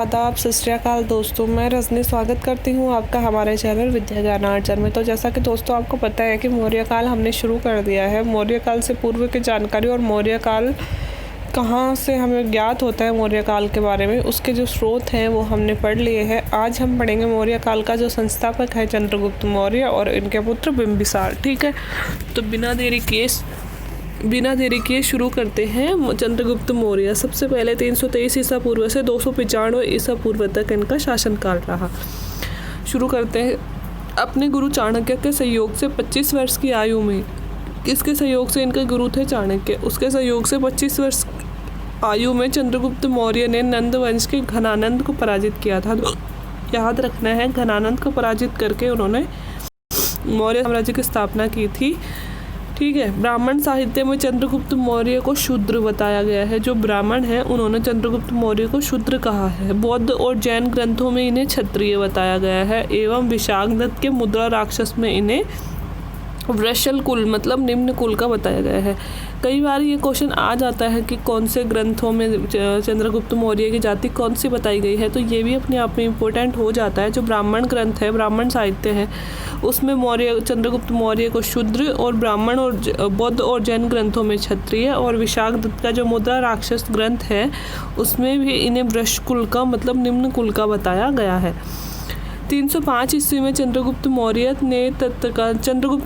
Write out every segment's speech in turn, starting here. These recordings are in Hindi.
आदाब, सत श्री अकाल दोस्तों। मैं रजनी स्वागत करती हूँ आपका हमारे चैनल विद्या ज्ञान आर्चर में। तो जैसा कि दोस्तों आपको पता है कि मौर्य काल हमने शुरू कर दिया है। मौर्य काल से पूर्व की जानकारी और मौर्य काल कहाँ से हमें ज्ञात होता है मौर्य काल के बारे में, उसके जो स्रोत हैं वो हमने पढ़ लिए हैं। आज हम पढ़ेंगे मौर्य काल का जो संस्थापक है चंद्रगुप्त मौर्य और इनके पुत्र बिंबिसार। ठीक है, तो बिना देरी किए शुरू करते हैं चंद्रगुप्त मौर्य। सबसे पहले 323 ईसा पूर्व से 295 ईसा पूर्व तक इनका शासनकाल रहा। शुरू करते हैं अपने गुरु चाणक्य के सहयोग से 25 वर्ष की आयु में। किसके सहयोग से? इनके गुरु थे चाणक्य, उसके सहयोग से 25 वर्ष आयु में चंद्रगुप्त मौर्य ने नंद वंश के घनानंद को पराजित किया था। याद रखना है, घनानंद को पराजित करके उन्होंने मौर्य साम्राज्य की स्थापना की थी। ठीक है, ब्राह्मण साहित्य में चंद्रगुप्त मौर्य को शूद्र बताया गया है। जो ब्राह्मण है उन्होंने चंद्रगुप्त मौर्य को शूद्र कहा है। बौद्ध और जैन ग्रंथों में इन्हें क्षत्रिय बताया गया है एवं विशाखदत्त के मुद्रा राक्षस में इन्हें वृषल कुल मतलब निम्न कुल का बताया गया है। कई बार ये क्वेश्चन आ जाता है कि कौन से ग्रंथों में चंद्रगुप्त मौर्य की जाति कौन सी बताई गई है, तो ये भी अपने आप में इम्पोर्टेंट हो जाता है। जो ब्राह्मण ग्रंथ है, ब्राह्मण साहित्य है, उसमें चंद्रगुप्त मौर्य को शूद्र और ब्राह्मण और बौद्ध और जैन ग्रंथों में क्षत्रिय, और विशाखदत्त का जो मुद्रा राक्षस ग्रंथ है उसमें भी इन्हें वृष कुल का मतलब निम्न कुल का बताया गया है। 305 ईस्वी में चंद्रगुप्त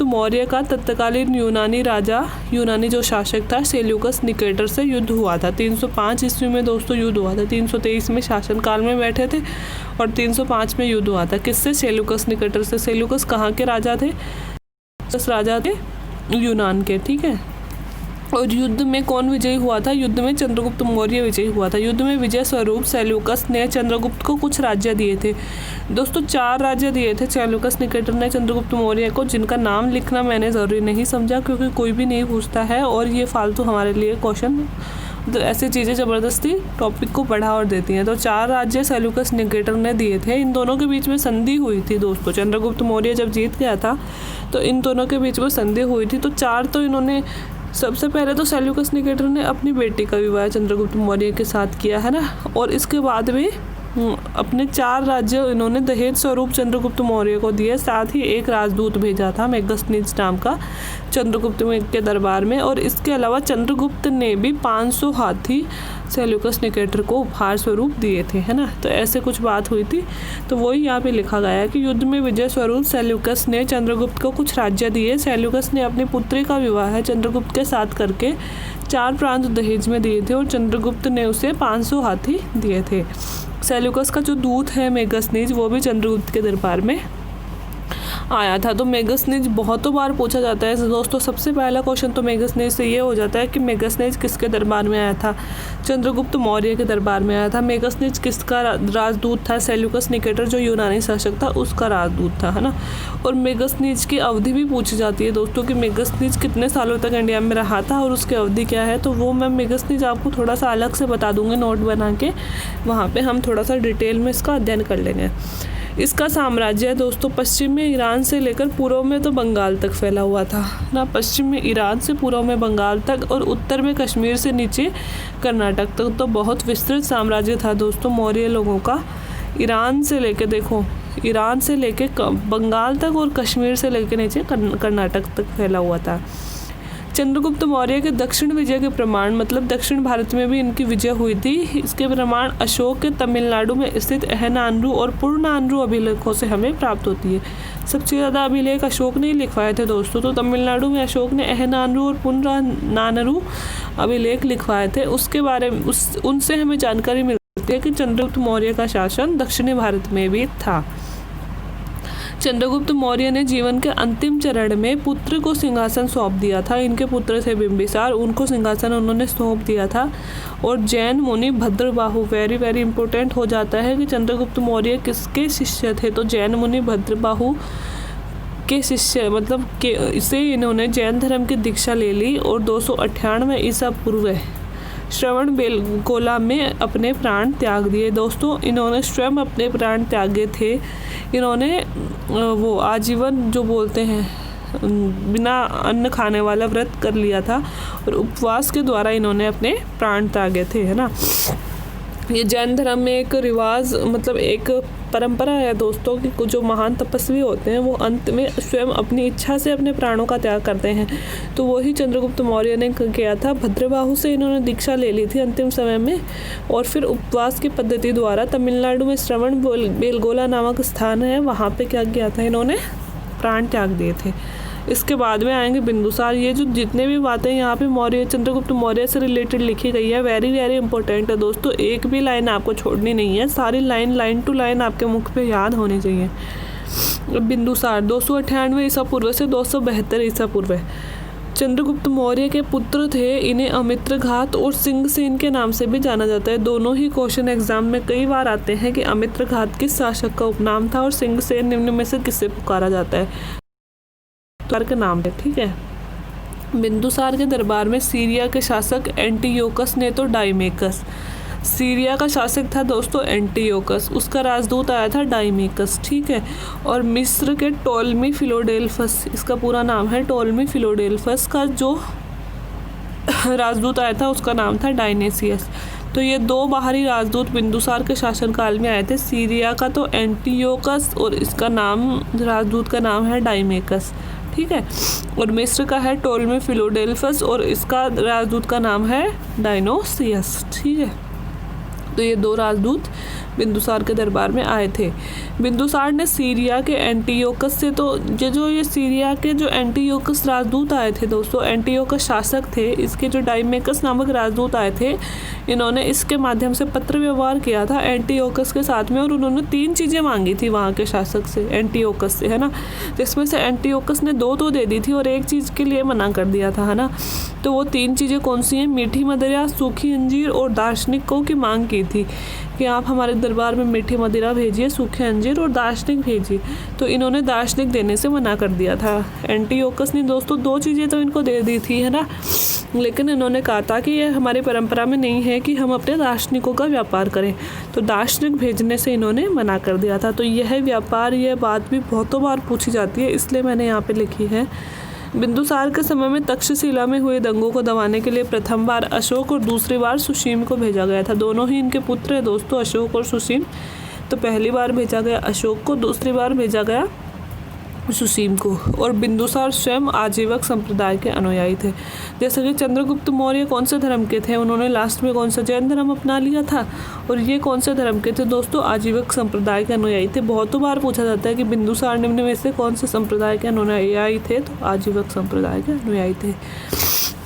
मौर्य का तत्कालीन यूनानी जो शासक था सेल्यूकस निकेटर से युद्ध हुआ था। 305 ईस्वी में दोस्तों युद्ध हुआ था। 323 में शासनकाल में बैठे थे और 305 में युद्ध हुआ था। किससे? सेल्यूकस निकेटर से। सेल्यूकस कहाँ के राजा थे? राजा थे यूनान के। ठीक है, और युद्ध में कौन विजयी हुआ था? युद्ध में चंद्रगुप्त मौर्य विजयी हुआ था। युद्ध में विजय स्वरूप सेल्यूकस ने चंद्रगुप्त को कुछ राज्य दिए थे। दोस्तों 4 राज्य दिए थे सेल्यूकस निकेटर ने चंद्रगुप्त मौर्य को, जिनका नाम लिखना मैंने ज़रूरी नहीं समझा क्योंकि कोई भी नहीं पूछता है और ये फालतू हमारे लिए क्वेश्चन, तो ऐसी चीज़ें ज़बरदस्ती टॉपिक को बढ़ा और देती हैं। तो 4 राज्य सेल्यूकस निकेटर ने दिए थे। इन दोनों के बीच में संधि हुई थी दोस्तों। चंद्रगुप्त मौर्य जब जीत गया था तो इन दोनों के बीच में संधि हुई थी। तो 4 तो इन्होंने, सबसे पहले तो सेल्यूकस निकेटर ने अपनी बेटी का विवाह चंद्रगुप्त मौर्य के साथ किया है ना, और इसके बाद में अपने 4 राज्य इन्होंने दहेज स्वरूप चंद्रगुप्त मौर्य को दिए। साथ ही एक राजदूत भेजा था मेगसनीज नाम का चंद्रगुप्त के दरबार में, और इसके अलावा चंद्रगुप्त ने भी 500 हाथी सेल्यूकस निकेटर को उपहार स्वरूप दिए थे, है ना। तो ऐसे कुछ बात हुई थी। तो वही यहाँ पे लिखा गया है कि युद्ध में विजय स्वरूप सेल्यूकस ने चंद्रगुप्त को कुछ राज्य दिए। सेल्यूकस ने अपनी पुत्री का विवाह चंद्रगुप्त के साथ करके 4 प्रांत दहेज में दिए थे और चंद्रगुप्त ने उसे 500 हाथी दिए थे। सेल्यूकस का जो दूत है मेगसनीज, वो भी चंद्रगुप्त के दरबार में आया था। तो मेगसनीज बहुतों बार पूछा जाता है दोस्तों। सबसे पहला क्वेश्चन तो मेगसनीज से ये हो जाता है कि मेगसनीज किसके दरबार में आया था? चंद्रगुप्त मौर्य के दरबार में आया था। मेगसनीज किसका राजदूत था? सेल्यूकस निकेटर जो यूनानी शासक था उसका राजदूत था, है ना। और मेगसनीज की अवधि भी पूछी जाती है दोस्तों कि मेगसनीज कितने सालों तक इंडिया में रहा था और उसकी अवधि क्या है। तो वो मैं मेगसनीज आपको थोड़ा सा अलग से बता दूंगी नोट बना के, वहाँ पर हम थोड़ा सा डिटेल में इसका अध्ययन कर लेंगे। इसका साम्राज्य है दोस्तों पश्चिम में ईरान से लेकर पूर्व में तो बंगाल तक फैला हुआ था ना। पश्चिम में ईरान से पूर्व में बंगाल तक और उत्तर में कश्मीर से नीचे कर्नाटक तक। तो बहुत विस्तृत साम्राज्य था दोस्तों मौर्य लोगों का। ईरान से लेके देखो, ईरान से लेके बंगाल तक और कश्मीर से लेके नीचे कर्नाटक तक फैला हुआ था। चंद्रगुप्त मौर्य के दक्षिण विजय के प्रमाण मतलब दक्षिण भारत में भी इनकी विजय हुई थी। इसके प्रमाण अशोक के तमिलनाडु में स्थित अहनानरू और पुरनानरू अभिलेखों से हमें प्राप्त होती है। सबसे ज़्यादा अभिलेख अशोक ने ही लिखवाए थे दोस्तों। तो तमिलनाडु में अशोक ने अहनानरू और पुरनानरू अभिलेख लिखवाए थे। उसके बारे में उनसे हमें जानकारी मिलती है कि चंद्रगुप्त मौर्य का शासन दक्षिणी भारत में भी था। चंद्रगुप्त मौर्य ने जीवन के अंतिम चरण में पुत्र को सिंहासन सौंप दिया था। इनके पुत्र थे बिंबिसार, उनको सिंहासन उन्होंने सौंप दिया था। और जैन मुनि भद्रबाहु, वेरी वेरी इंपॉर्टेंट हो जाता है कि चंद्रगुप्त मौर्य किसके शिष्य थे। तो जैन मुनि भद्रबाहु के शिष्य मतलब के इसे इन्होंने जैन धर्म की दीक्षा ले ली और 298 ईसा पूर्व श्रवण बेलगोला में अपने प्राण त्याग दिए। दोस्तों इन्होंने स्वयं अपने प्राण त्यागे थे। इन्होंने वो आजीवन जो बोलते हैं बिना अन्न खाने वाला व्रत कर लिया था और उपवास के द्वारा इन्होंने अपने प्राण त्यागे थे, है ना। ये जैन धर्म में एक रिवाज मतलब एक परंपरा है दोस्तों कि जो महान तपस्वी होते हैं वो अंत में स्वयं अपनी इच्छा से अपने प्राणों का त्याग करते हैं। तो वही चंद्रगुप्त मौर्य ने किया था। भद्रबाहु से इन्होंने दीक्षा ले ली थी अंतिम समय में, और फिर उपवास की पद्धति द्वारा तमिलनाडु में श्रवण बेलगोला नामक स्थान है, वहाँ पे क्या किया था, इन्होंने प्राण त्याग दिए थे। इसके बाद में आएंगे बिंदुसार। ये जो जितने भी बातें यहाँ पे मौर्य चंद्रगुप्त मौर्य से रिलेटेड लिखी गई है वेरी वेरी इंपॉर्टेंट है दोस्तों। एक भी लाइन आपको छोड़नी नहीं है, सारी लाइन टू लाइन आपके मुख पे याद होनी चाहिए। बिंदुसार 298 ईसा पूर्व से 272 ईसा पूर्व चंद्रगुप्त मौर्य के पुत्र थे। इन्हें अमित्रघात और सिंहसेन के नाम से भी जाना जाता है। दोनों ही क्वेश्चन एग्जाम में कई बार आते हैं कि अमित्रघात किस शासक का उपनाम था और सिंहसेन निम्न में से किससे पुकारा जाता है के नाम है। ठीक है। बिंदुसार के दरबार में सीरिया के शासक एंटीयोकस ने तो डाइमेकस, सीरिया का शासक था दोस्तों एंटीयोकस, उसका राजदूत आया था डाइमेकस। ठीक है। और मिस्र के टोलमी फिलोडेल्फस, इसका पूरा नाम है टोलमी फिलोडेल्फस, का जो राजदूत आया था उसका नाम था डायनेसियस। तो ये दो बाहरी राजदूत बिंदुसार के शासनकाल में आए थे। सीरिया का तो एंटीयोकस और इसका नाम राजदूत का नाम है डाइमेकस। ठीक है। और मिस्र का है टोलमी फिलोडेल्फस और इसका राजदूत का नाम है डायनोसियस। ठीक है। तो ये दो राजदूत बिंदुसार के दरबार में आए थे। बिंदुसार ने सीरिया के एंटीयोकस से, तो ये सीरिया के जो एंटीयोकस राजदूत आए थे दोस्तों, एंटीयोकस शासक थे, इसके जो डाइमेकस नामक राजदूत आए थे, इन्होंने इसके माध्यम से पत्र व्यवहार किया था एंटीयोकस के साथ में, और उन्होंने 3 चीज़ें मांगी थी वहाँ के शासक से, एंटीयोकस से, है ना। जिसमें से एंटीयोकस ने 2 तो दे दी थी और एक चीज़ के लिए मना कर दिया था, है ना। तो वो 3 चीज़ें कौन सी हैं? मीठी मदिरा, सूखी अंजीर और दार्शनिकों की मांग की थी कि आप हमारे दरबार में मीठी मदिरा भेजिए, सूखे अंजीर और दार्शनिक भेजिए। तो इन्होंने दार्शनिक देने से मना कर दिया था। एंटीयोकस ने दोस्तों 2 चीज़ें तो इनको दे दी थी, है ना, लेकिन इन्होंने कहा था कि ये हमारी परंपरा में नहीं है कि हम अपने दार्शनिकों का व्यापार करें, तो दार्शनिक भेजने से इन्होंने मना कर दिया था। तो यह व्यापार, यह बात भी बहुतों बार पूछी जाती है, इसलिए मैंने यहाँ पे लिखी है। बिंदुसार के समय में तक्षशिला में हुए दंगों को दबाने के लिए प्रथम बार अशोक और दूसरी बार सुसीम को भेजा गया था। दोनों ही इनके पुत्र हैं दोस्तों, अशोक और सुसीम। तो पहली बार भेजा गया अशोक को, दूसरी बार भेजा गया सुसीम को। और बिंदुसार स्वयं आजीवक संप्रदाय के अनुयायी थे। जैसे कि चंद्रगुप्त मौर्य कौन से धर्म के थे, उन्होंने लास्ट में कौन सा जैन धर्म अपना लिया था, और ये कौन से धर्म के थे दोस्तों? आजीवक संप्रदाय के अनुयायी थे। बहुतों बार पूछा जाता है कि बिंदुसार निम्न में से कौन से संप्रदाय के अनुयायी थे, तो आजीवक संप्रदाय के अनुयायी थे।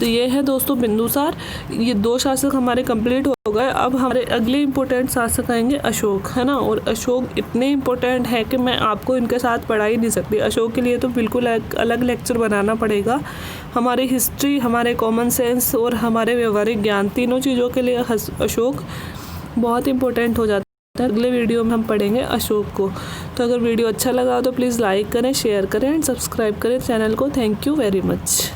तो ये है दोस्तों बिंदुसार। ये 2 शासक हमारे कंप्लीट हो गए। अब हमारे अगले इम्पोर्टेंट शासक आएंगे अशोक, है ना। और अशोक इतने इम्पोर्टेंट हैं कि मैं आपको इनके साथ पढ़ा ही नहीं सकती। अशोक के लिए तो बिल्कुल अलग लेक्चर बनाना पड़ेगा। हमारी हिस्ट्री, हमारे कॉमन सेंस और हमारे व्यवहारिक ज्ञान, तीनों चीज़ों के लिए अशोक बहुत इंपॉर्टेंट हो जाता है। अगले वीडियो में हम पढ़ेंगे अशोक को। तो अगर वीडियो अच्छा लगा तो प्लीज़ लाइक करें, शेयर करें एंड सब्सक्राइब करें चैनल को। Thank you very much.